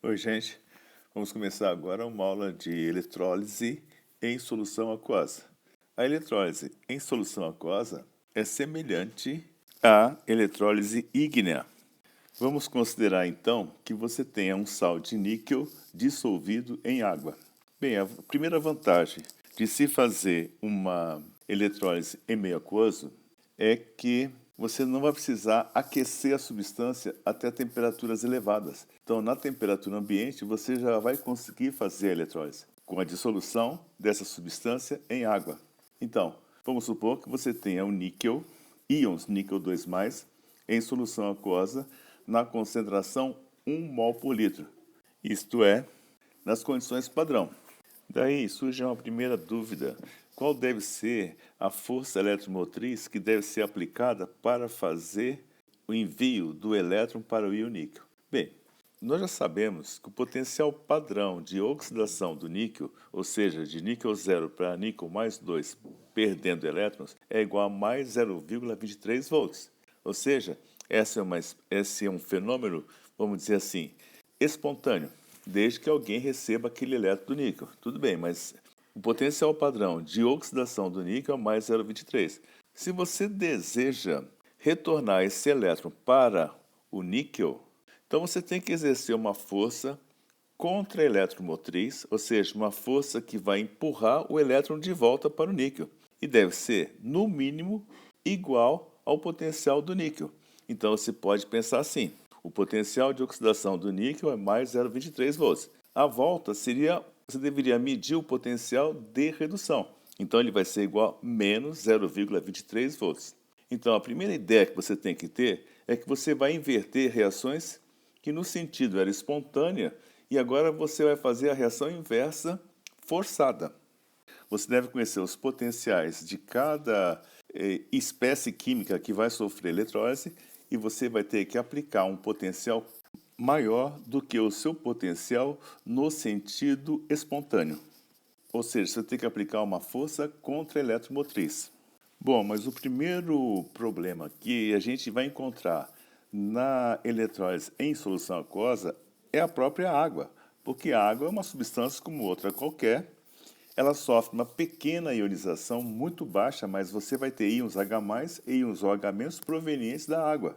Oi, gente. Vamos começar agora uma aula de eletrólise em solução aquosa. A eletrólise em solução aquosa é semelhante à eletrólise ígnea. Vamos considerar, então, que você tenha um sal de níquel dissolvido em água. Bem, a primeira vantagem de se fazer uma eletrólise em meio aquoso é que você não vai precisar aquecer a substância até temperaturas elevadas. Então, na temperatura ambiente, você já vai conseguir fazer a eletrólise com a dissolução dessa substância em água. Então, vamos supor que você tenha o níquel, íons níquel 2+, em solução aquosa na concentração 1 mol por litro. Isto é, nas condições padrão. Daí surge uma primeira dúvida: qual deve ser a força eletromotriz que deve ser aplicada para fazer o envio do elétron para o íon níquel? Bem, nós já sabemos que o potencial padrão de oxidação do níquel, ou seja, de níquel 0 para níquel mais 2, perdendo elétrons, é igual a mais 0,23 volts. Ou seja, esse é um fenômeno, vamos dizer assim, espontâneo, desde que alguém receba aquele elétron do níquel. Tudo bem, mas o potencial padrão de oxidação do níquel é mais 0,23. Se você deseja retornar esse elétron para o níquel, então você tem que exercer uma força contra-eletromotriz, ou seja, uma força que vai empurrar o elétron de volta para o níquel. E deve ser, no mínimo, igual ao potencial do níquel. Então você pode pensar assim: o potencial de oxidação do níquel é mais 0,23 volts. A volta seria, você deveria medir o potencial de redução. Então ele vai ser igual a menos 0,23 volts. Então a primeira ideia que você tem que ter é que você vai inverter reações que no sentido era espontânea e agora você vai fazer a reação inversa forçada. Você deve conhecer os potenciais de cada espécie química que vai sofrer eletrólise e você vai ter que aplicar um potencial maior do que o seu potencial no sentido espontâneo. Ou seja, você tem que aplicar uma força contra-eletromotriz. Bom, mas o primeiro problema que a gente vai encontrar na eletrólise em solução aquosa é a própria água, porque a água é uma substância como outra qualquer. Ela sofre uma pequena ionização muito baixa, mas você vai ter íons H+, e íons OH- provenientes da água.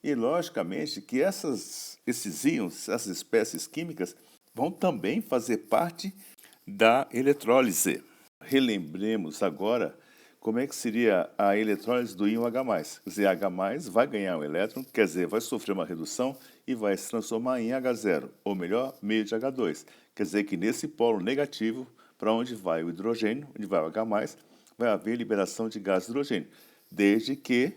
E, logicamente, que esses íons, essas espécies químicas, vão também fazer parte da eletrólise. Relembremos agora como é que seria a eletrólise do íon H+. Quer dizer, H+, vai ganhar um elétron, quer dizer, vai sofrer uma redução e vai se transformar em H0, ou melhor, meio de H2. Quer dizer que nesse polo negativo, para onde vai o hidrogênio, onde vai o H+, vai haver liberação de gás de hidrogênio, desde que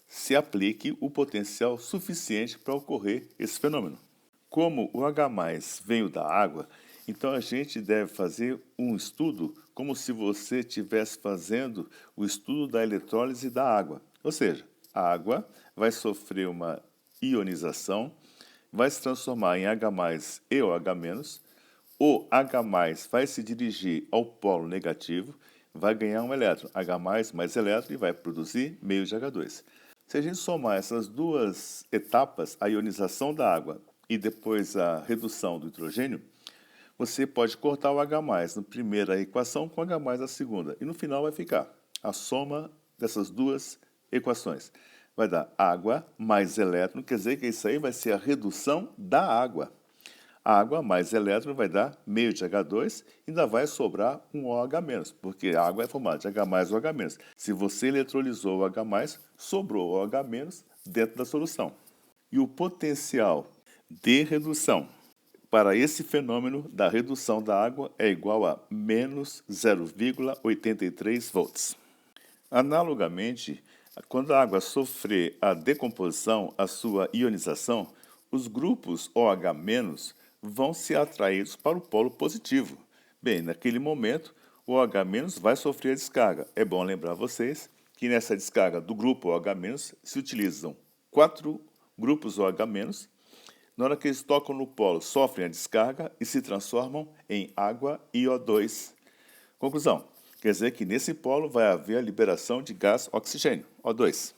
se aplique o potencial suficiente para ocorrer esse fenômeno. Como o H+ veio da água, então a gente deve fazer um estudo como se você estivesse fazendo o estudo da eletrólise da água. Ou seja, a água vai sofrer uma ionização, vai se transformar em H+ e OH-, o H+ vai se dirigir ao polo negativo, vai ganhar um elétron, H+, mais elétron, e vai produzir meio de H2. Se a gente somar essas duas etapas, a ionização da água e depois a redução do hidrogênio, você pode cortar o H+ na primeira equação com H+ na segunda. E no final vai ficar a soma dessas duas equações. Vai dar água mais elétron, quer dizer que isso aí vai ser a redução da água. A água mais elétron vai dar meio de H2 e ainda vai sobrar um OH-, porque a água é formada de H+ e OH-. Se você eletrolizou o H+, sobrou o OH- dentro da solução. E o potencial de redução para esse fenômeno da redução da água é igual a menos 0,83 volts. Analogamente, quando a água sofrer a decomposição, a sua ionização, os grupos OH- vão ser atraídos para o polo positivo. Bem, naquele momento, o OH- vai sofrer a descarga. É bom lembrar vocês que nessa descarga do grupo OH- se utilizam 4 grupos OH-. Na hora que eles tocam no polo, sofrem a descarga e se transformam em água e O2. Conclusão: quer dizer que nesse polo vai haver a liberação de gás oxigênio, O2.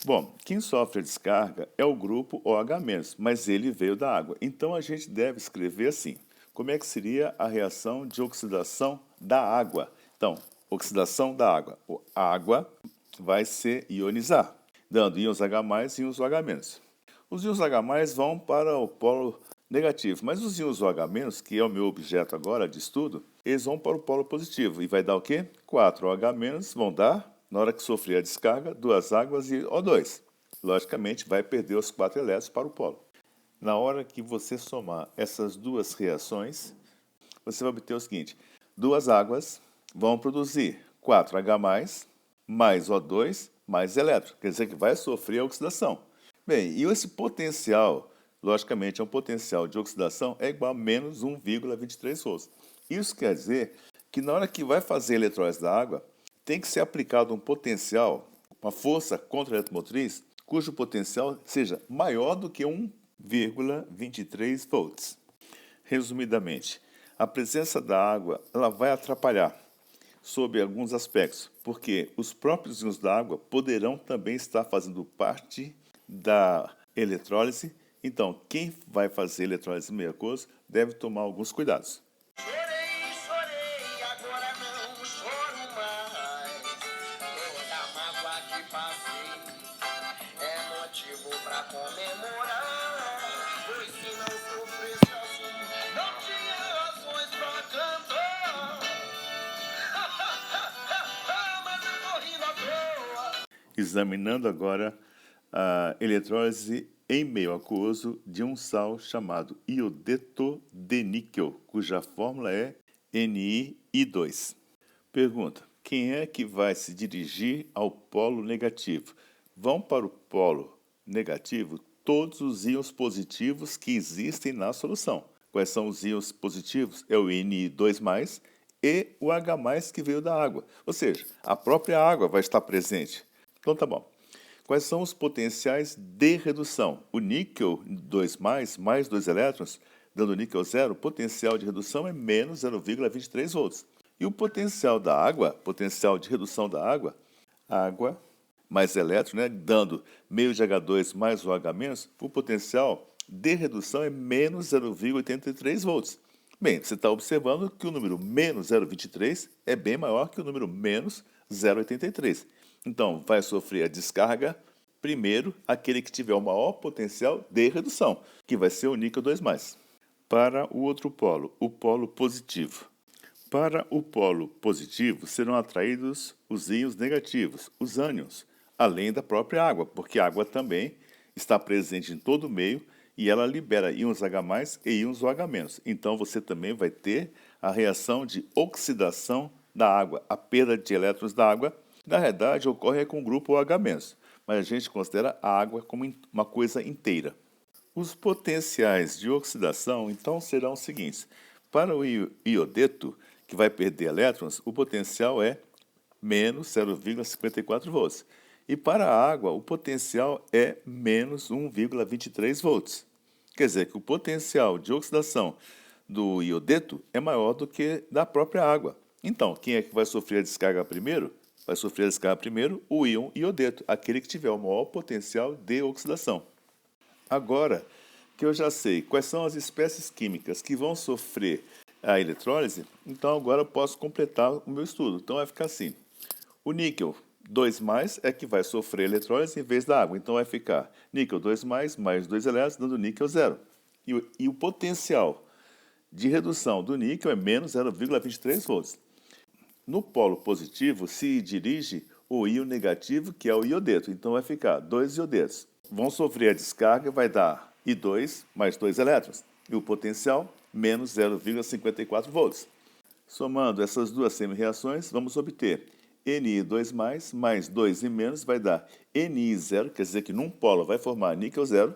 Bom, quem sofre a descarga é o grupo OH-, mas ele veio da água. Então a gente deve escrever assim. Como é que seria a reação de oxidação da água? Então, oxidação da água. A água vai se ionizar, dando íons H+, e íons OH-. Os íons H+ vão para o polo negativo, mas os íons OH-, que é o meu objeto agora de estudo, eles vão para o polo positivo. E vai dar o quê? 4 OH- vão dar, na hora que sofrer a descarga, 2 águas e O2. Logicamente, vai perder os 4 elétrons para o polo. Na hora que você somar essas duas reações, você vai obter o seguinte: 2 águas vão produzir 4H+, mais O2, mais elétron. Quer dizer que vai sofrer a oxidação. Bem, e esse potencial, logicamente, é um potencial de oxidação é igual a menos 1,23 volts. Isso quer dizer que na hora que vai fazer a eletrólise da água, tem que ser aplicado um potencial, uma força contra-eletromotriz, cujo potencial seja maior do que 1,23 volts. Resumidamente, a presença da água ela vai atrapalhar sob alguns aspectos, porque os próprios íons da água poderão também estar fazendo parte da eletrólise. Então, quem vai fazer eletrólise meio aquoso deve tomar alguns cuidados. Chorei, chorei, agora não choro mais. Toda mágoa que passei é motivo pra comemorar. Pois se não sofresse assim, não tinha razões pra cantar. Mas eu tô rindo à toa. Examinando agora a eletrólise em meio aquoso de um sal chamado iodeto de níquel, cuja fórmula é NiI2. Pergunta: quem é que vai se dirigir ao polo negativo? Vão para o polo negativo todos os íons positivos que existem na solução. Quais são os íons positivos? É o Ni2+, e o H+, que veio da água. Ou seja, a própria água vai estar presente. Então tá bom. Quais são os potenciais de redução? O níquel 2+, mais 2 elétrons, dando níquel 0, o potencial de redução é menos 0,23 volts. E o potencial da água, potencial de redução da água, água mais elétron, né, dando meio de H2 mais o H-, o potencial de redução é menos 0,83 volts. Bem, você está observando que o número menos 0,23 é bem maior que o número menos 0,83. Então, vai sofrer a descarga primeiro aquele que tiver o maior potencial de redução, que vai ser o níquel 2+. Para o outro polo, o polo positivo. Para o polo positivo serão atraídos os íons negativos, os ânions, além da própria água, porque a água também está presente em todo o meio e ela libera íons H+ e íons OH-. Então você também vai ter a reação de oxidação da água, a perda de elétrons da água. Na realidade, ocorre com o grupo OH-, mas a gente considera a água como uma coisa inteira. Os potenciais de oxidação, então, serão os seguintes. Para o iodeto, que vai perder elétrons, o potencial é menos 0,54 volts. E para a água, o potencial é menos 1,23 volts. Quer dizer que o potencial de oxidação do iodeto é maior do que da própria água. Então, quem é que vai sofrer a descarga primeiro? Vai sofrer a descarga primeiro o íon iodeto, aquele que tiver o maior potencial de oxidação. Agora que eu já sei quais são as espécies químicas que vão sofrer a eletrólise, então agora eu posso completar o meu estudo. Então vai ficar assim: o níquel 2+ é que vai sofrer eletrólise em vez da água. Então vai ficar níquel 2+, mais 2 elétrons, dando níquel 0. E o potencial de redução do níquel é menos 0,23 volts. No polo positivo se dirige o íon negativo, que é o iodeto. Então vai ficar 2 iodetos. Vão sofrer a descarga, vai dar I2 mais 2 elétrons. E o potencial, menos 0,54 volts. Somando essas duas semi-reações, vamos obter Ni2+, mais 2 e menos, vai dar Ni0, quer dizer que num polo vai formar níquel 0,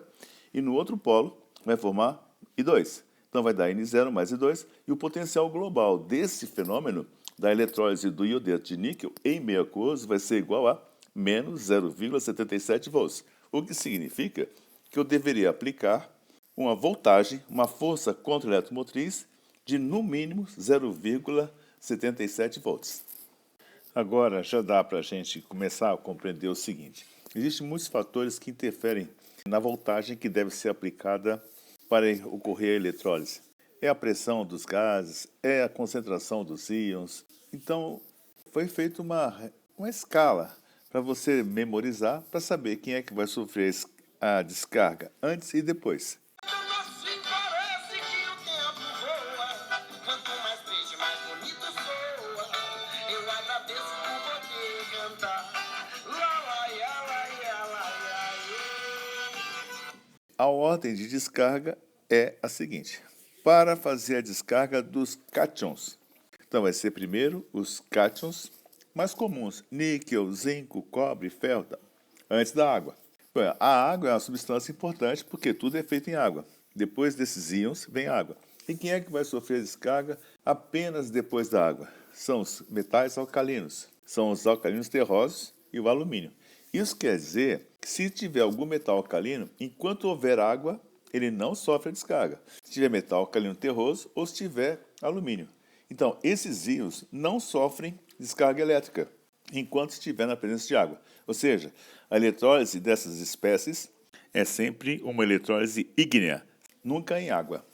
e no outro polo vai formar I2. Então vai dar N0 mais I2, e o potencial global desse fenômeno, da eletrólise do iodeto de níquel em meio aquoso, vai ser igual a menos 0,77 volts. O que significa que eu deveria aplicar uma voltagem, uma força contra-eletromotriz de no mínimo 0,77 volts. Agora já dá para a gente começar a compreender o seguinte: Existem muitos fatores que interferem na voltagem que deve ser aplicada para ocorrer a eletrólise. É a pressão dos gases, é a concentração dos íons. Então, foi feita uma escala para você memorizar, para saber quem é que vai sofrer a descarga antes e depois. Assim parece que o tempo voa. Quanto mais triste, mais bonito soa. Eu agradeço por poder cantar. Lá, lá, ia, lá, ia, lá, ia, ia. A ordem de descarga é a seguinte: para fazer a descarga dos cátions. Então, vai ser primeiro os cátions mais comuns, níquel, zinco, cobre, ferro, antes da água. Bom, a água é uma substância importante porque tudo é feito em água. Depois desses íons, vem a água. E quem é que vai sofrer a descarga apenas depois da água? São os metais alcalinos, são os alcalinos terrosos e o alumínio. Isso quer dizer que se tiver algum metal alcalino, enquanto houver água, ele não sofre a descarga. Se tiver metal alcalino terroso ou se tiver alumínio. Então, esses íons não sofrem descarga elétrica enquanto estiver na presença de água. Ou seja, a eletrólise dessas espécies é sempre uma eletrólise ígnea, nunca em água.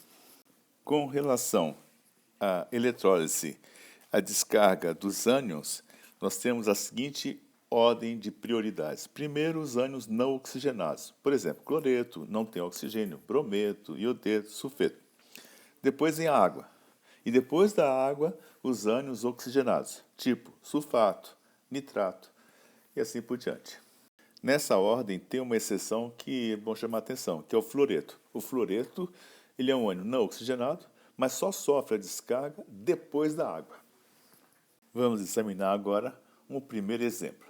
Com relação à eletrólise, a descarga dos ânions, nós temos a seguinte ordem de prioridades. Primeiro, os ânions não oxigenados. Por exemplo, cloreto não tem oxigênio, brometo, iodeto, sulfeto. Depois vem a água. E depois da água, os ânions oxigenados, tipo sulfato, nitrato e assim por diante. Nessa ordem tem uma exceção que é bom chamar a atenção, que é o fluoreto. O fluoreto ele é um ânion não oxigenado, mas só sofre a descarga depois da água. Vamos examinar agora um primeiro exemplo.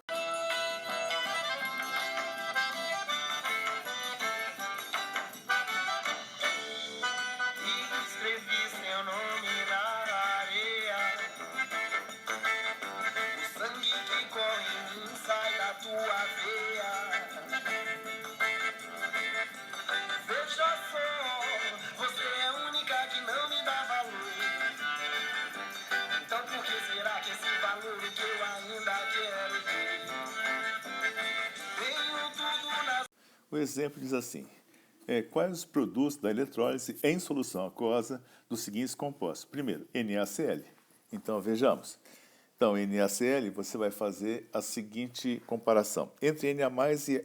E escrevi seu nome na areia. O sangue que corre em mim sai da tua veia. Veja só, você é a única que não me dá valor. Então por que será que esse valor que eu ainda quero ter? Tenho tudo na O exemplo diz assim: quais os produtos da eletrólise em solução aquosa dos seguintes compostos? Primeiro, NaCl. Então, vejamos. Então, NaCl, você vai fazer a seguinte comparação. Entre Na+,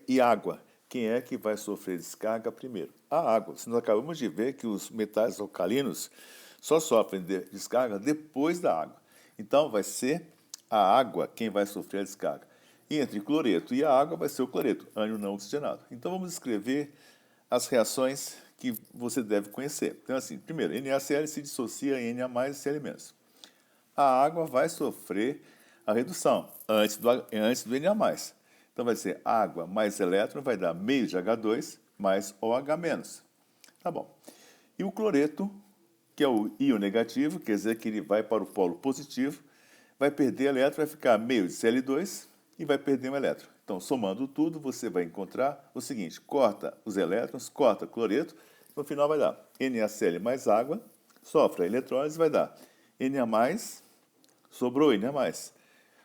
e água, quem é que vai sofrer descarga primeiro? A água. Nós acabamos de ver que os metais alcalinos só sofrem descarga depois da água. Então, vai ser a água quem vai sofrer a descarga. E entre cloreto e a água vai ser o cloreto, ânion não oxigenado. Então, vamos escrever as reações que você deve conhecer. Então, assim, primeiro, NaCl se dissocia em Na e Cl-. A água vai sofrer a redução antes do Na+. Então, vai ser água mais elétron, vai dar meio de H2 mais OH-. Tá bom. E o cloreto, que é o íon negativo, quer dizer que ele vai para o polo positivo, vai perder elétron, vai ficar meio de Cl2 e vai perder um elétron. Então, somando tudo, você vai encontrar o seguinte: corta os elétrons, corta cloreto, no final vai dar NaCl mais água, sofre a eletrólise, vai dar Na+, sobrou Na+,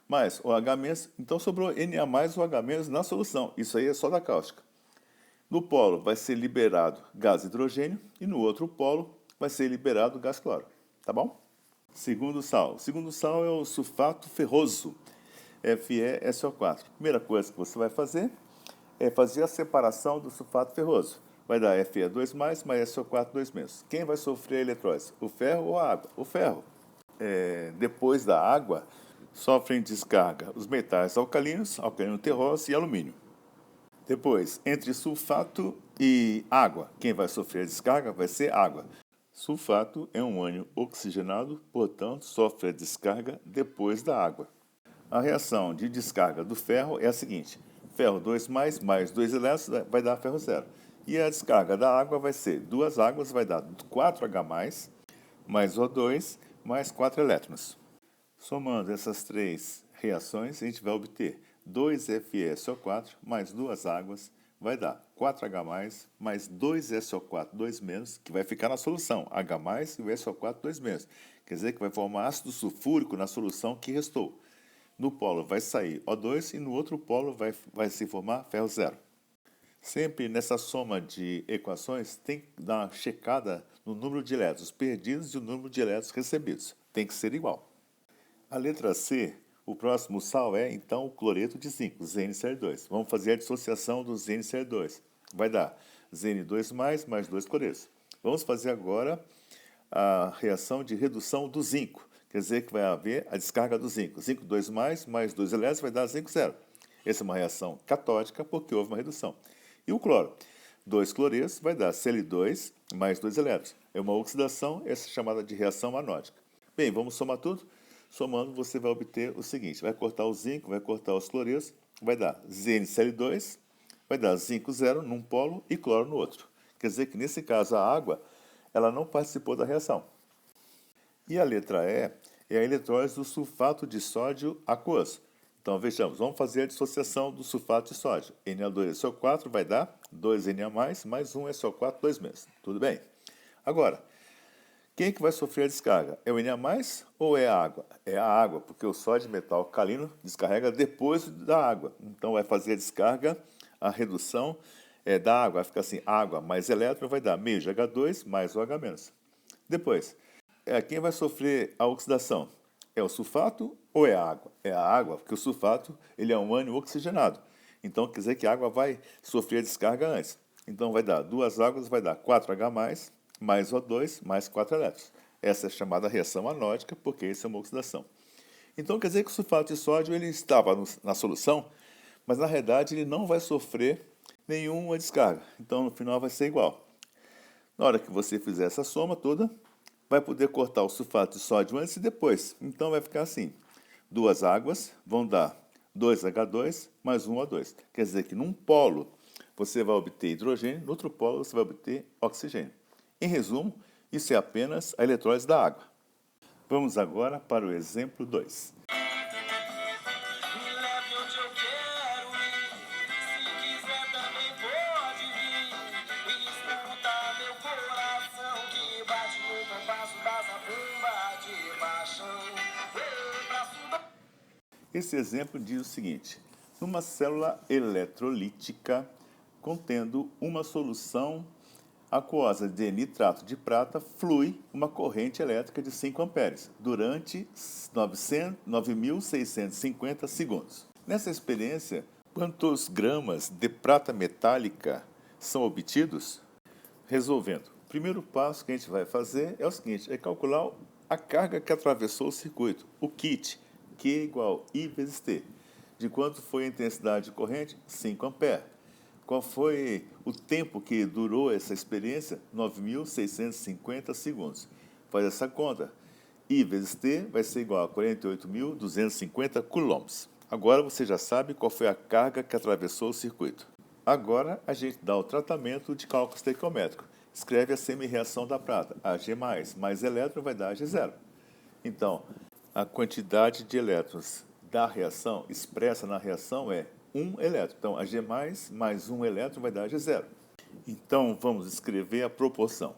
mais OH-, então sobrou Na+, OH- na solução. Isso aí é só da cáustica. No polo vai ser liberado gás hidrogênio e no outro polo vai ser liberado gás cloro. Tá bom? Segundo sal. O segundo sal é o sulfato ferroso, FeSO4. Primeira coisa que você vai fazer é fazer a separação do sulfato ferroso. Vai dar Fe2+, mais SO4 2-. Quem vai sofrer a eletrólise? O ferro ou a água? O ferro. Depois da água, sofrem descarga os metais alcalinos, alcalino terroso e alumínio. Depois, entre sulfato e água, quem vai sofrer a descarga vai ser água. Sulfato é um ânion oxigenado, portanto, sofre a descarga depois da água. A reação de descarga do ferro é a seguinte: ferro 2+, mais 2 elétrons vai dar ferro 0. E a descarga da água vai ser 2 águas, vai dar 4H+, mais O2, mais 4 elétrons. Somando essas três reações, a gente vai obter 2FeSO4 mais 2 águas, vai dar 4H+, mais 2SO4 2-, que vai ficar na solução, H+, e o SO4 2-. Quer dizer que vai formar ácido sulfúrico na solução que restou. no polo vai sair O2 e no outro polo vai se formar ferro zero. Sempre nessa soma de equações tem que dar uma checada no número de elétrons perdidos e o número de elétrons recebidos. Tem que ser igual. A letra C, o próximo sal é então o cloreto de zinco, ZnCl2. Vamos fazer a dissociação do ZnCl2. Vai dar Zn2+, mais 2 cloretos. Vamos fazer agora a reação de redução do zinco. Quer dizer que vai haver a descarga do zinco. Zinco 2+, mais 2 elétrons vai dar zinco zero. Essa é uma reação catódica porque houve uma redução. E o cloro? 2 cloretos vai dar Cl2 mais 2 elétrons. É uma oxidação, essa é chamada de reação anódica. Bem, vamos somar tudo? Somando, você vai obter o seguinte. Vai cortar o zinco, vai cortar os cloretos, vai dar ZnCl2, vai dar zinco zero num polo e cloro no outro. Quer dizer que, nesse caso, a água ela não participou da reação. E a letra E é a eletrólise do sulfato de sódio aquoso. Então, vejamos, vamos fazer a dissociação do sulfato de sódio. Na2SO4 vai dar 2Na+, mais 1 SO4, 2-. Tudo bem? Agora, quem é que vai sofrer a descarga? É o Na+, ou é a água? É a água, porque o sódio metal alcalino descarrega depois da água. Então, vai fazer a descarga, a redução da água. Vai ficar assim, água mais elétron vai dar meio de H2 mais o H-. Depois, quem vai sofrer a oxidação? É o sulfato ou é a água? É a água, porque o sulfato ele é um ânion oxigenado. Então, quer dizer que a água vai sofrer a descarga antes. Então, vai dar duas águas, vai dar 4H+, mais O2, mais 4 elétrons. Essa é chamada reação anódica, porque isso é uma oxidação. Então, quer dizer que o sulfato de sódio ele estava na solução, mas, na realidade, ele não vai sofrer nenhuma descarga. Então, no final, vai ser igual. Na hora que você fizer essa soma toda, vai poder cortar o sulfato de sódio antes e depois. Então, vai ficar assim. Duas águas vão dar 2H2 mais 1 O2. Quer dizer que num polo você vai obter hidrogênio, no outro polo você vai obter oxigênio. Em resumo, isso é apenas a eletrólise da água. Vamos agora para o exemplo 2. Me leve onde eu quero ir. Se quiser também pode vir. E escuta meu coração que bate no compasso da zabumba de paixão. Ei, braço do... Esse exemplo diz o seguinte: numa célula eletrolítica contendo uma solução aquosa de nitrato de prata, flui uma corrente elétrica de 5 amperes durante 9.650 segundos. Nessa experiência, quantos gramas de prata metálica são obtidos? Resolvendo. O primeiro passo que a gente vai fazer é o seguinte, é calcular a carga que atravessou o circuito, o kit, Q igual I vezes T. De quanto foi a intensidade de corrente? 5 amperes. Qual foi o tempo que durou essa experiência? 9.650 segundos. Faz essa conta. I vezes T vai ser igual a 48.250 coulombs. Agora você já sabe qual foi a carga que atravessou o circuito. Agora a gente dá o tratamento de cálculo estequiométrico. Escreve a semi-reação da prata. Ag+, mais elétron vai dar Ag0. Então, a quantidade de elétrons da reação, expressa na reação, é 1 elétron. Então, Ag+, mais 1 elétron vai dar Ag0. Então, vamos escrever a proporção.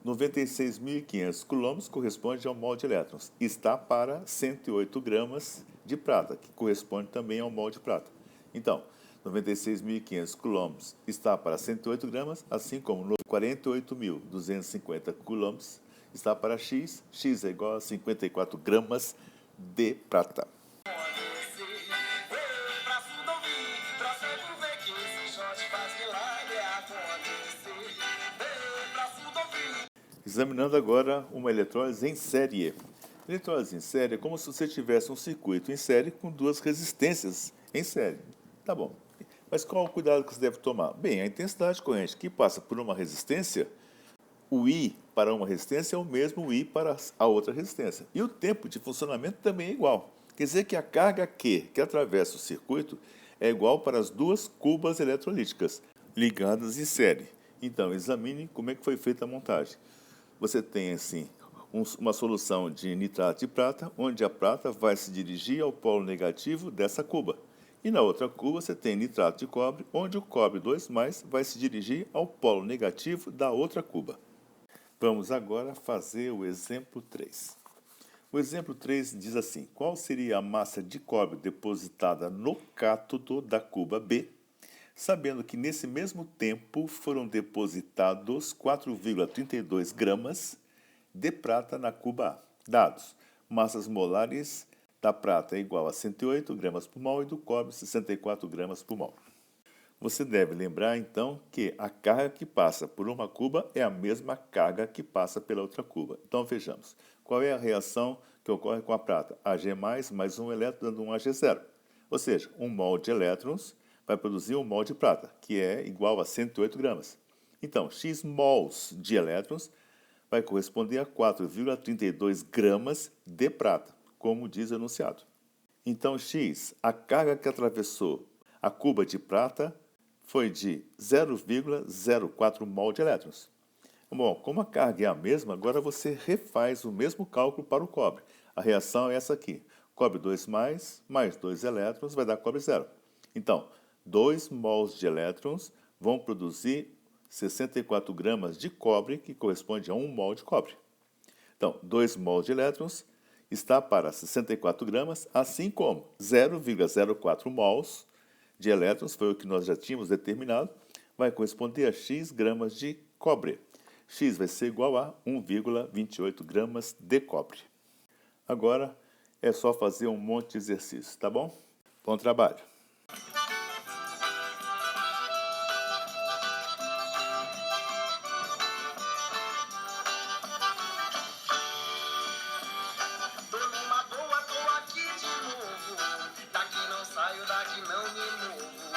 96.500 coulombs corresponde ao mol de elétrons. Está para 108 gramas de prata, que corresponde também ao mol de prata. Então, 96.500 coulombs está para 108 gramas, assim como 48.250 coulombs está para X. X é igual a 54 gramas de prata. Examinando agora uma eletrólise em série. Eletrólise em série é como se você tivesse um circuito em série com duas resistências em série. Tá bom. Mas qual o cuidado que você deve tomar? Bem, a intensidade de corrente que passa por uma resistência, o I para uma resistência é o mesmo I para a outra resistência. E o tempo de funcionamento também é igual. Quer dizer que a carga Q que atravessa o circuito é igual para as duas cubas eletrolíticas ligadas em série. Então, examine como é que foi feita a montagem. Você tem, assim, uma solução de nitrato de prata, onde a prata vai se dirigir ao polo negativo dessa cuba. E na outra cuba você tem nitrato de cobre, onde o cobre 2+, vai se dirigir ao polo negativo da outra cuba. Vamos agora fazer o exemplo 3. O exemplo 3 diz assim: qual seria a massa de cobre depositada no cátodo da cuba B, sabendo que nesse mesmo tempo foram depositados 4,32 gramas de prata na cuba A. Dados: massas molares da prata é igual a 108 gramas por mol e do cobre 64 gramas por mol. Você deve lembrar, então, que a carga que passa por uma cuba é a mesma carga que passa pela outra cuba. Então, vejamos. Qual é a reação que ocorre com a prata? Ag+, mais um elétron dando um Ag0. Ou seja, um mol de elétrons vai produzir um mol de prata, que é igual a 108 gramas. Então, X mols de elétrons vai corresponder a 4,32 gramas de prata, como diz o enunciado. Então, X, a carga que atravessou a cuba de prata, foi de 0,04 mol de elétrons. Bom, como a carga é a mesma, agora você refaz o mesmo cálculo para o cobre. A reação é essa aqui. Cobre 2+, mais 2 elétrons, vai dar cobre 0. Então, 2 mols de elétrons vão produzir 64 gramas de cobre, que corresponde a 1 mol de cobre. Então, 2 mols de elétrons está para 64 gramas, assim como 0,04 mols de elétrons, foi o que nós já tínhamos determinado, vai corresponder a X gramas de cobre. X vai ser igual a 1,28 gramas de cobre. Agora é só fazer um monte de exercícios, tá bom? Bom trabalho! Tô numa boa, tô aqui de novo. Daqui não saio, daqui não me movo.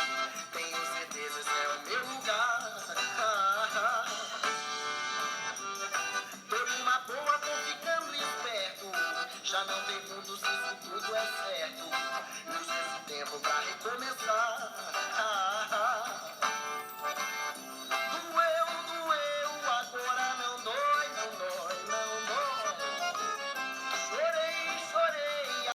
Tenho certeza esse é o meu lugar. Tô numa boa, tô ficando esperto. Já não pergunto se isso tudo é certo. Uso esse tempo pra recomeçar.